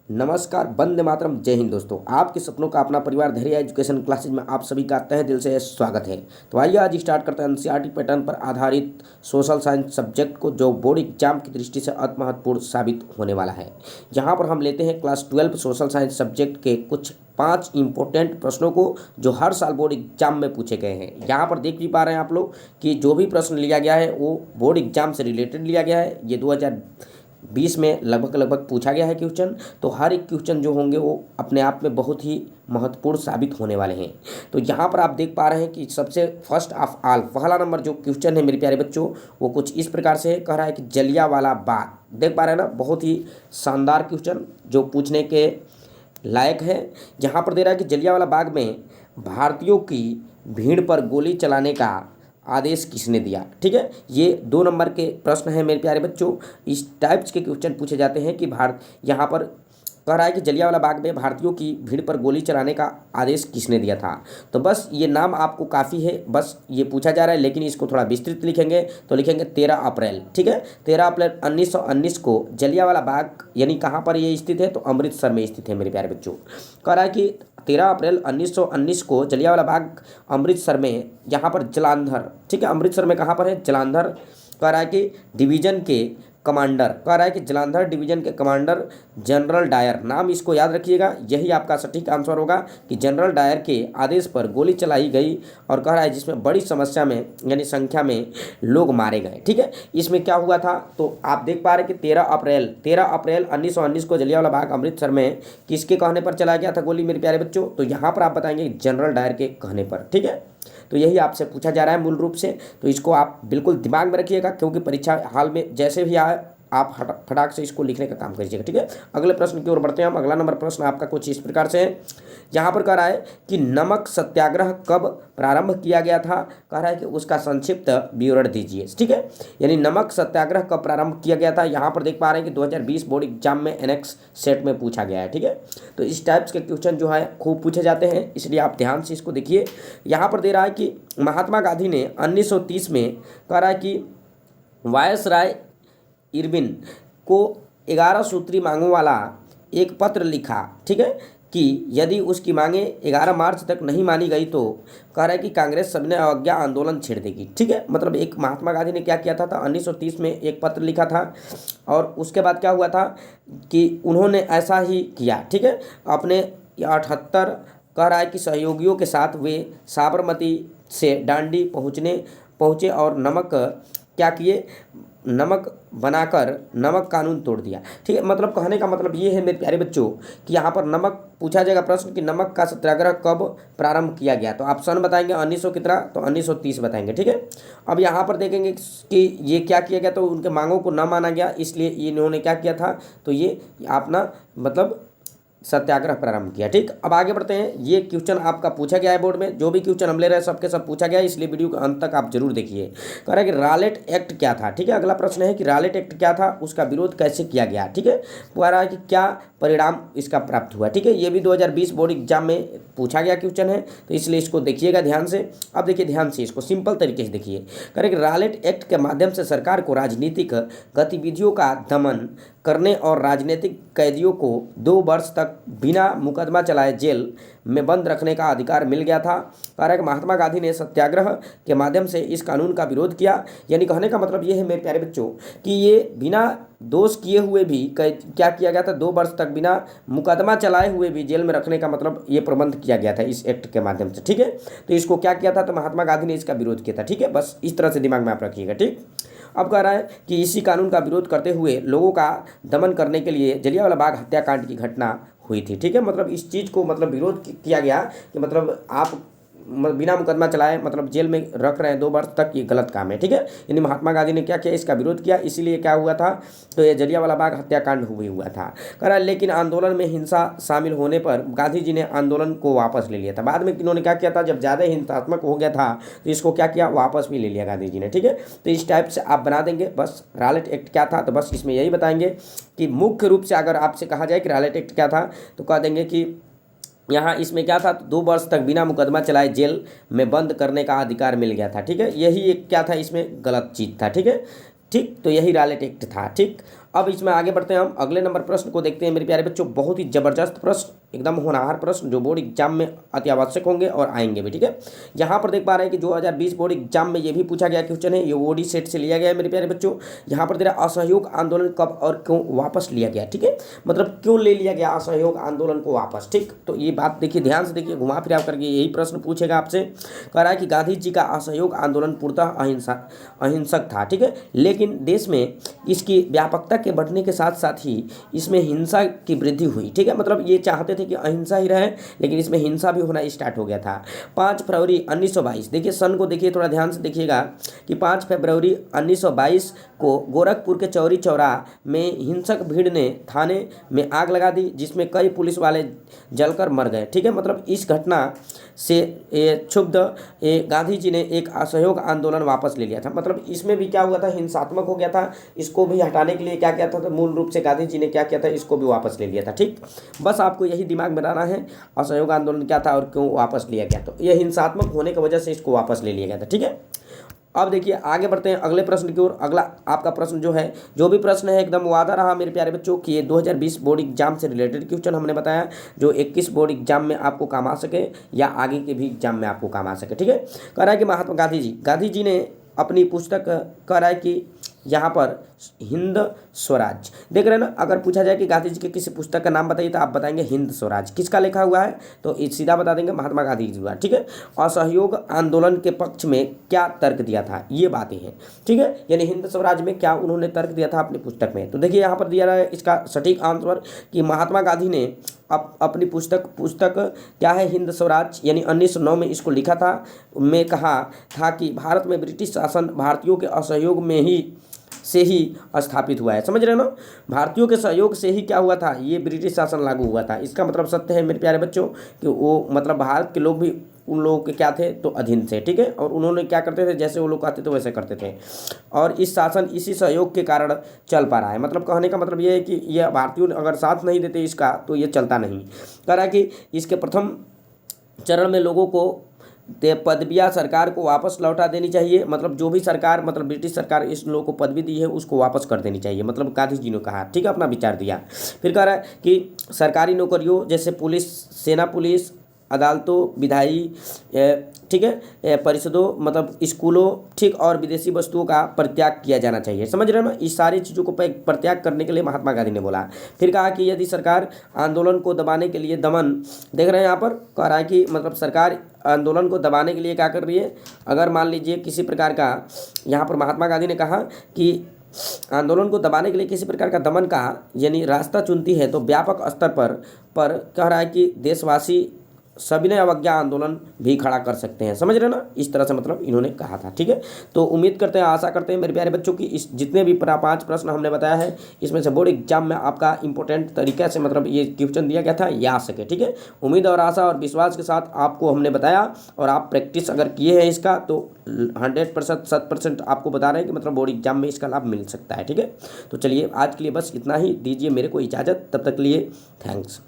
नमस्कार, वंदे मातरम, जय हिंद। दोस्तों, आपके सपनों का अपना परिवार धैर्य एजुकेशन क्लासेज में आप सभी का तहे दिल से स्वागत है। तो आइए आज स्टार्ट करते हैं एनसीईआरटी पैटर्न पर आधारित सोशल साइंस सब्जेक्ट को, जो बोर्ड एग्जाम की दृष्टि से अति महत्वपूर्ण साबित होने वाला है। यहाँ पर हम लेते हैं क्लास 12 सोशल साइंस सब्जेक्ट के कुछ 5 इंपॉर्टेंट प्रश्नों को, जो हर साल बोर्ड एग्जाम में पूछे गए हैं। यहाँ पर देख भी पा रहे हैं आप लोग कि जो भी प्रश्न लिया गया है वो बोर्ड एग्जाम से रिलेटेड लिया गया है। ये 2020 में लगभग पूछा गया है क्वेश्चन। तो हर एक क्वेश्चन जो होंगे वो अपने आप में बहुत ही महत्वपूर्ण साबित होने वाले हैं। तो यहाँ पर आप देख पा रहे हैं कि सबसे फर्स्ट ऑफ ऑल पहला नंबर जो क्वेश्चन है मेरे प्यारे बच्चों, वो कुछ इस प्रकार से कह रहा है कि जलियांवाला बाग। देख पा रहे हैं ना, बहुत ही शानदार क्वेश्चन जो पूछने के लायक है। यहाँ पर दे रहा है कि जलियांवाला बाग में भारतीयों की भीड़ पर गोली चलाने का आदेश किसने दिया। ठीक है, ये 2 नंबर के प्रश्न हैं मेरे प्यारे बच्चों। इस टाइप्स के क्वेश्चन पूछे जाते हैं कि यहाँ पर कह रहा है कि जलियांवाला बाग में भारतीयों की भीड़ पर गोली चलाने का आदेश किसने दिया था। तो बस ये नाम आपको काफ़ी है, बस ये पूछा जा रहा है, लेकिन इसको थोड़ा विस्तृत लिखेंगे तो लिखेंगे 13 अप्रैल। ठीक है, 13 अप्रैल 1919 को जलियांवाला बाग यानी कहाँ पर ये स्थित है, तो अमृतसर में स्थित है मेरे प्यारे बच्चों। कह रहा है कि 13 अप्रैल 1919 को जलियांवाला बाग अमृतसर में, यहाँ पर जलंधर, ठीक है, अमृतसर में कहाँ पर है, जलंधर। कह रहा है कि डिवीजन के कमांडर, कह रहा है कि जलंधर डिवीजन के कमांडर जनरल डायर, नाम इसको याद रखिएगा, यही आपका सटीक आंसर होगा कि जनरल डायर के आदेश पर गोली चलाई गई। और कह रहा है जिसमें बड़ी समस्या में यानी संख्या में लोग मारे गए। ठीक है, इसमें क्या हुआ था, तो आप देख पा रहे हैं कि 13 अप्रैल 1919 को जलियांवाला बाग अमृतसर में किसके कहने पर चलाया गया था गोली मेरे प्यारे बच्चों। तो यहाँ पर आप बताएंगे जनरल डायर के कहने पर। ठीक है, तो यही आपसे पूछा जा रहा है मूल रूप से। तो इसको आप बिल्कुल दिमाग में रखिएगा, क्योंकि परीक्षा हाल में जैसे भी आए आप फटाक से इसको लिखने का काम करिएगा। ठीक है, अगले प्रश्न की ओर बढ़ते हैं हम। अगला नंबर प्रश्न आपका कुछ इस प्रकार से है। यहाँ पर कह रहा है कि नमक सत्याग्रह कब प्रारंभ किया गया था। कह रहा है कि उसका संक्षिप्त विवरण दीजिए। ठीक है, यानी नमक सत्याग्रह कब प्रारंभ किया गया था। यहाँ पर देख पा रहे हैं कि 2020 बोर्ड एग्जाम में एनेक्स सेट में पूछा गया है। ठीक है, तो इस टाइप्स के क्वेश्चन जो है खूब पूछे जाते हैं, इसलिए आप ध्यान से इसको देखिए। यहाँ पर दे रहा है कि महात्मा गांधी ने 1930 में, कह रहा है कि वायसराय इरविन को 11 सूत्री मांगों वाला एक पत्र लिखा। ठीक है, कि यदि उसकी मांगे 11 मार्च तक नहीं मानी गई तो कह रहा है कि कांग्रेस सबने अवज्ञा आंदोलन छेड़ देगी। ठीक है, मतलब एक महात्मा गांधी ने क्या किया था 1930 में एक पत्र लिखा था, और उसके बाद क्या हुआ था कि उन्होंने ऐसा ही किया। ठीक है, अपने 78 कह रहा है कि सहयोगियों के साथ वे साबरमती से डांडी पहुँचे और नमक क्या किए, नमक बनाकर नमक कानून तोड़ दिया। ठीक है, मतलब कहने का मतलब ये है मेरे प्यारे बच्चों कि यहाँ पर नमक पूछा जाएगा प्रश्न कि नमक का सत्याग्रह कब प्रारंभ किया गया। तो आप सन बताएंगे 1900 कितना, तो 1930 बताएंगे। ठीक है, अब यहाँ पर देखेंगे कि ये क्या किया गया, तो उनके मांगों को न माना गया, इसलिए इन्होंने क्या किया था, तो ये अपना मतलब सत्याग्रह प्रारंभ किया। ठीक, अब आगे बढ़ते हैं। ये क्वेश्चन आपका पूछा गया है बोर्ड में, जो भी क्वेश्चन हम ले रहे हैं सबके सब पूछा गया है, इसलिए वीडियो के अंत तक आप जरूर देखिए। कह रहा है कि रॉलेट एक्ट क्या था। ठीक है, अगला प्रश्न है कि रॉलेट एक्ट क्या था, उसका विरोध कैसे किया गया। ठीक है, कह रहा है कि क्या परिणाम इसका प्राप्त हुआ। ठीक है, ये भी 2020 बोर्ड एग्जाम में पूछा गया क्वेश्चन है, तो इसलिए इसको देखिएगा ध्यान से। अब देखिए ध्यान से इसको सिंपल तरीके से देखिए। कह रहे कि रॉलेट एक्ट के माध्यम से सरकार को राजनीतिक गतिविधियों का दमन करने और राजनीतिक कैदियों को 2 वर्ष तक बिना मुकदमा चलाए जेल में बंद रखने का अधिकार मिल गया था। कह रहा है कि महात्मा गांधी ने सत्याग्रह के माध्यम से इस कानून का विरोध किया। यानी कहने का मतलब ये है मेरे प्यारे बच्चों कि ये बिना दोष किए हुए भी क्या किया गया था, 2 वर्ष तक बिना मुकदमा चलाए हुए भी जेल में रखने का मतलब ये प्रबंध किया गया था इस एक्ट के माध्यम से। ठीक है, तो इसको क्या किया था, तो महात्मा गांधी ने इसका विरोध किया था। ठीक है, बस इस तरह से दिमाग में आप रखिएगा। ठीक, अब कह रहा है कि इसी कानून का विरोध करते हुए लोगों का दमन करने के लिए जलियांवाला बाग हत्याकांड की घटना हुई थी। ठीक है, मतलब इस चीज़ को मतलब विरोध किया गया कि मतलब आप बिना मुकदमा चलाए मतलब जेल में रख रहे हैं 2 वर्ष तक, ये गलत काम है। ठीक है, यानी महात्मा गांधी ने क्या किया, इसका विरोध किया, इसीलिए क्या हुआ था, तो ये जलियांवाला बाग हत्याकांड हुआ था। कह रहा है लेकिन आंदोलन में हिंसा शामिल होने पर गांधी जी ने आंदोलन को वापस ले लिया था। बाद में इन्होंने क्या किया था, जब ज़्यादा हिंसात्मक हो गया था तो इसको क्या किया, वापस भी ले लिया गांधी जी ने। ठीक है, तो इस टाइप से आप बना देंगे। बस रॉलेट एक्ट क्या था, तो बस इसमें यही बताएंगे कि मुख्य रूप से अगर आपसे कहा जाए कि रॉलेट एक्ट क्या था, तो कह देंगे कि यहाँ इसमें क्या था, 2 वर्ष तक बिना मुकदमा चलाए जेल में बंद करने का अधिकार मिल गया था। ठीक है, यही एक क्या था, इसमें गलत चीज़ था। ठीक है, ठीक, तो यही रॉलेट एक्ट था। ठीक, अब इसमें आगे बढ़ते हैं, हम अगले नंबर प्रश्न को देखते हैं मेरे प्यारे बच्चों। बहुत ही जबरदस्त प्रश्न, एकदम होनहार प्रश्न जो बोर्ड एग्जाम में अति आवश्यक होंगे और आएंगे भी, ठीक है। यहाँ पर देख पा रहे हैं कि 2020 बोर्ड एग्जाम में ये भी पूछा गया क्वेश्चन है, ये ओडी सेट से लिया गया है मेरे प्यारे बच्चों। यहाँ पर तेरा असहयोग आंदोलन कब और क्यों वापस लिया गया, ठीक है, मतलब क्यों ले लिया गया असहयोग आंदोलन को वापस, ठीक। तो ये बात देखिए, ध्यान से देखिए, घुमा फिरा करके यही प्रश्न पूछेगा आपसे। कह रहा है कि गांधी जी का असहयोग आंदोलन पूर्णतः अहिंसक था, ठीक है, लेकिन देश में इसकी व्यापकता के बढ़ने के साथ साथ ही इसमें हिंसा की वृद्धि हुई, ठीक है, मतलब ये चाहते थे कि अहिंसा ही रहे, लेकिन इसमें हिंसा भी होना स्टार्ट हो गया था। 5 फरवरी 1922, देखिए सन को देखिए, थोड़ा ध्यान से देखिएगा कि 5 फरवरी 1922 को गोरखपुर के चौरी चौरा में हिंसक भीड़ ने थाने में आग लगा दी, जिसमें कई पुलिस वाले जलकर मर गए, ठीक है। मतलब इस घटना से क्षुब्ध गांधी जी ने एक असहयोग आंदोलन वापस ले लिया था। मतलब इसमें भी क्या हुआ था, हिंसात्मक हो गया था, इसको भी हटाने के लिए क्या किया था, तो मूल रूप से गांधी जी ने क्या किया था, इसको भी वापस ले लिया था, ठीक। बस आपको यही दिमाग में लाना है, असहयोग आंदोलन क्या था और क्यों वापस लिया गया। तो यह हिंसात्मक होने की वजह से इसको वापस ले लिया गया था, ठीक है। अब देखिए आगे बढ़ते हैं अगले प्रश्न की ओर। अगला आपका प्रश्न जो है, जो भी प्रश्न है एकदम वादा रहा मेरे प्यारे बच्चों कि ये 2020 बोर्ड एग्जाम से रिलेटेड क्वेश्चन हमने बताया, जो 21 बोर्ड एग्जाम में आपको काम आ सके या आगे के भी एग्जाम में आपको काम आ सके, ठीक है। कह रहा है कि महात्मा गांधी जी ने अपनी पुस्तक, कह रहा है कि यहाँ पर हिंद स्वराज, देख रहे हैं ना, अगर पूछा जाए कि गांधी जी के किसी पुस्तक का नाम बताइए तो आप बताएंगे हिंद स्वराज। किसका लिखा हुआ है, तो सीधा बता देंगे महात्मा गांधी जी द्वारा, ठीक है। असहयोग आंदोलन के पक्ष में क्या तर्क दिया था, ये बातें हैं, ठीक है, यानी हिंद स्वराज में क्या उन्होंने तर्क दिया था अपनी पुस्तक में। तो देखिए यहाँ पर दिया रहा है इसका सटीक आंसर कि महात्मा गांधी ने अपनी पुस्तक क्या है, हिंद स्वराज, यानी 1909 में इसको लिखा था। में कहा था कि भारत में ब्रिटिश शासन भारतीयों के असहयोग में ही से ही स्थापित हुआ है, समझ रहे हो ना, भारतीयों के सहयोग से ही क्या हुआ था, ये ब्रिटिश शासन लागू हुआ था। इसका मतलब सत्य है मेरे प्यारे बच्चों कि वो मतलब भारत के लोग भी उन लोगों के क्या थे, तो अधीन थे, ठीक है, और उन्होंने क्या करते थे, जैसे वो लोग कहते थे वैसे करते थे, और इस शासन इसी सहयोग के कारण चल पा रहा है। मतलब कहने का मतलब ये है कि यह भारतीयों अगर साथ नहीं देते इसका तो ये चलता नहीं। कह रहा है कि इसके प्रथम चरण में लोगों को पदवियाँ सरकार को वापस लौटा देनी चाहिए, मतलब जो भी सरकार, मतलब ब्रिटिश सरकार इस लोगों को पदवी दी है उसको वापस कर देनी चाहिए, मतलब गांधी जी ने कहा, ठीक है, अपना विचार दिया। फिर कह रहा है कि सरकारी नौकरियों जैसे पुलिस, सेना पुलिस, अदालतों, विधायी, ठीक है, परिषदों, मतलब स्कूलों, ठीक, और विदेशी वस्तुओं का परित्याग किया जाना चाहिए, समझ रहे हो ना। इस सारी चीज़ों को परित्याग करने के लिए महात्मा गांधी ने बोला। फिर कहा कि यदि सरकार आंदोलन को दबाने के लिए दमन, देख रहे हैं यहाँ पर कह रहा है कि मतलब सरकार आंदोलन को दबाने के लिए क्या कर रही है, अगर मान लीजिए किसी प्रकार का, यहाँ पर महात्मा गांधी ने कहा कि आंदोलन को दबाने के लिए किसी प्रकार का दमन का यानी रास्ता चुनती है तो व्यापक स्तर पर कह रहा है कि देशवासी सविनय अवज्ञा आंदोलन भी खड़ा कर सकते हैं, समझ रहे ना, इस तरह से मतलब इन्होंने कहा था, ठीक है। तो उम्मीद करते हैं, आशा करते हैं मेरे प्यारे बच्चों की इस जितने भी 5 प्रश्न हमने बताया है इसमें से बोर्ड एग्जाम में आपका इंपॉर्टेंट तरीके से मतलब ये क्वेश्चन दिया गया था, ये आ सके, ठीक है। उम्मीद और आशा और विश्वास के साथ आपको हमने बताया और आप प्रैक्टिस अगर किए हैं इसका तो 100% 100% आपको बता रहे हैं कि मतलब बोर्ड एग्जाम में इसका लाभ मिल सकता है, ठीक है। तो चलिए आज के लिए बस इतना ही, दीजिए मेरे को इजाज़त, तब तक के लिए थैंक्स।